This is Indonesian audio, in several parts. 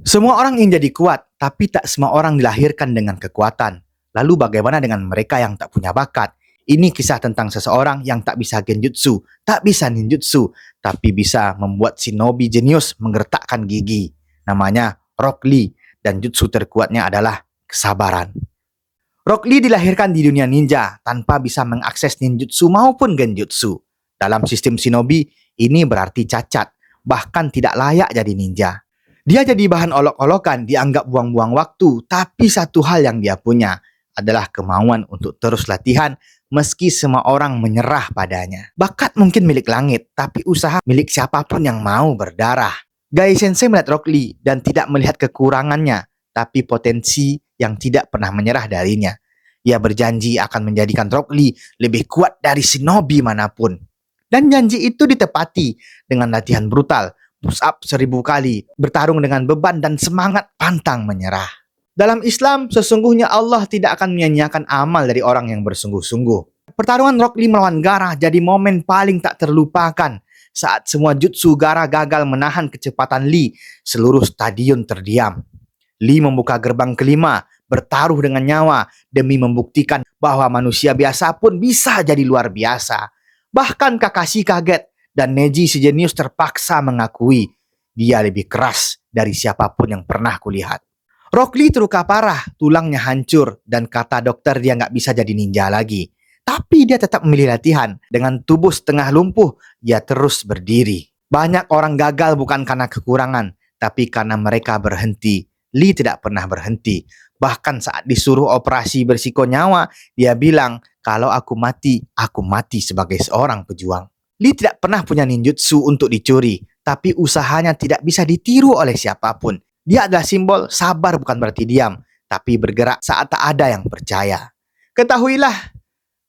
Semua orang ingin jadi kuat, tapi tak semua orang dilahirkan dengan kekuatan. Lalu bagaimana dengan mereka yang tak punya bakat? Ini kisah tentang seseorang yang tak bisa genjutsu, tak bisa ninjutsu, tapi bisa membuat shinobi jenius menggertakkan gigi. Namanya Rock Lee, dan jutsu terkuatnya adalah kesabaran. Rock Lee dilahirkan di dunia ninja tanpa bisa mengakses ninjutsu maupun genjutsu. Dalam sistem shinobi, ini berarti cacat, bahkan tidak layak jadi ninja. Dia jadi bahan olok-olokan, dianggap buang-buang waktu, tapi satu hal yang dia punya adalah kemauan untuk terus latihan meski semua orang menyerah padanya. Bakat mungkin milik langit, tapi usaha milik siapapun yang mau berdarah. Gai Sensei melihat Rock Lee dan tidak melihat kekurangannya, tapi potensi yang tidak pernah menyerah darinya. Ia berjanji akan menjadikan Rock Lee lebih kuat dari shinobi manapun. Dan janji itu ditepati dengan latihan brutal, push up 1000 kali, bertarung dengan beban dan semangat pantang menyerah. Dalam Islam, sesungguhnya Allah tidak akan menyia-nyiakan amal dari orang yang bersungguh-sungguh. Pertarungan Rock Lee melawan Gaara jadi momen paling tak terlupakan. Saat semua jutsu Gaara gagal menahan kecepatan Lee, seluruh stadion terdiam. Lee membuka gerbang kelima, bertaruh dengan nyawa demi membuktikan bahwa manusia biasa pun bisa jadi luar biasa. Bahkan Kakashi kaget dan Neji si jenius terpaksa mengakui dia lebih keras dari siapapun yang pernah kulihat. Rock Lee terluka parah, tulangnya hancur, dan kata dokter dia nggak bisa jadi ninja lagi. Tapi dia tetap memilih latihan. Dengan tubuh setengah lumpuh, dia terus berdiri. Banyak orang gagal bukan karena kekurangan, tapi karena mereka berhenti. Lee tidak pernah berhenti. Bahkan saat disuruh operasi bersiko nyawa, dia bilang, kalau aku mati sebagai seorang pejuang. Lee tidak pernah punya ninjutsu untuk dicuri, tapi usahanya tidak bisa ditiru oleh siapapun. Dia adalah simbol sabar bukan berarti diam, tapi bergerak saat tak ada yang percaya. Ketahuilah,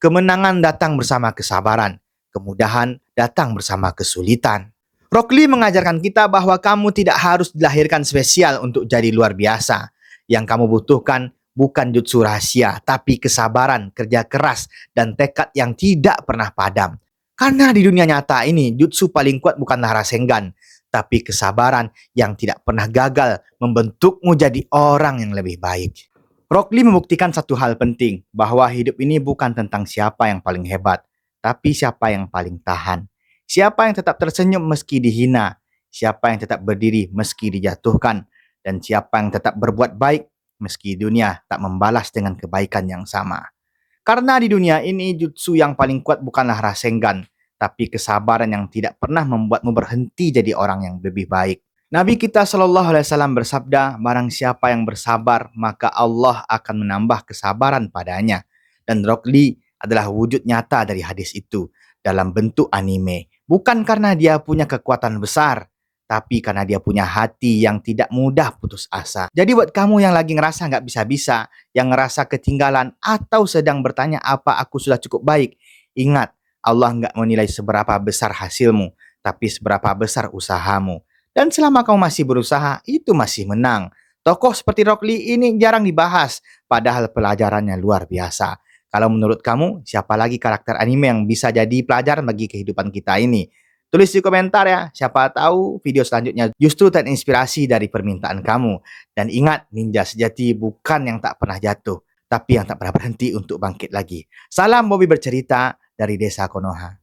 kemenangan datang bersama kesabaran, kemudahan datang bersama kesulitan. Rock Lee mengajarkan kita bahwa kamu tidak harus dilahirkan spesial untuk jadi luar biasa. Yang kamu butuhkan bukan jutsu rahasia, tapi kesabaran, kerja keras, dan tekad yang tidak pernah padam. Karena di dunia nyata ini, jutsu paling kuat bukanlah Rasengan, tapi kesabaran yang tidak pernah gagal membentukmu jadi orang yang lebih baik. Rock Lee membuktikan satu hal penting, bahwa hidup ini bukan tentang siapa yang paling hebat, tapi siapa yang paling tahan. Siapa yang tetap tersenyum meski dihina, siapa yang tetap berdiri meski dijatuhkan, dan siapa yang tetap berbuat baik meski dunia tak membalas dengan kebaikan yang sama. Karena di dunia ini, jutsu yang paling kuat bukanlah Rasengan, tapi kesabaran yang tidak pernah membuatmu berhenti jadi orang yang lebih baik. Nabi kita SAW bersabda, barang siapa yang bersabar, maka Allah akan menambah kesabaran padanya. Dan Rock Lee adalah wujud nyata dari hadis itu, dalam bentuk anime. Bukan karena dia punya kekuatan besar, tapi karena dia punya hati yang tidak mudah putus asa. Jadi buat kamu yang lagi ngerasa nggak bisa-bisa, yang ngerasa ketinggalan, atau sedang bertanya apa aku sudah cukup baik, ingat, Allah nggak menilai seberapa besar hasilmu, tapi seberapa besar usahamu. Dan selama kamu masih berusaha, itu masih menang. Tokoh seperti Rock Lee ini jarang dibahas, padahal pelajarannya luar biasa. Kalau menurut kamu, siapa lagi karakter anime yang bisa jadi pelajaran bagi kehidupan kita ini? Tulis di komentar ya, siapa tahu video selanjutnya justru terinspirasi dari permintaan kamu. Dan ingat, ninja sejati bukan yang tak pernah jatuh, tapi yang tak pernah berhenti untuk bangkit lagi. Salam Bobby bercerita dari Desa Konoha.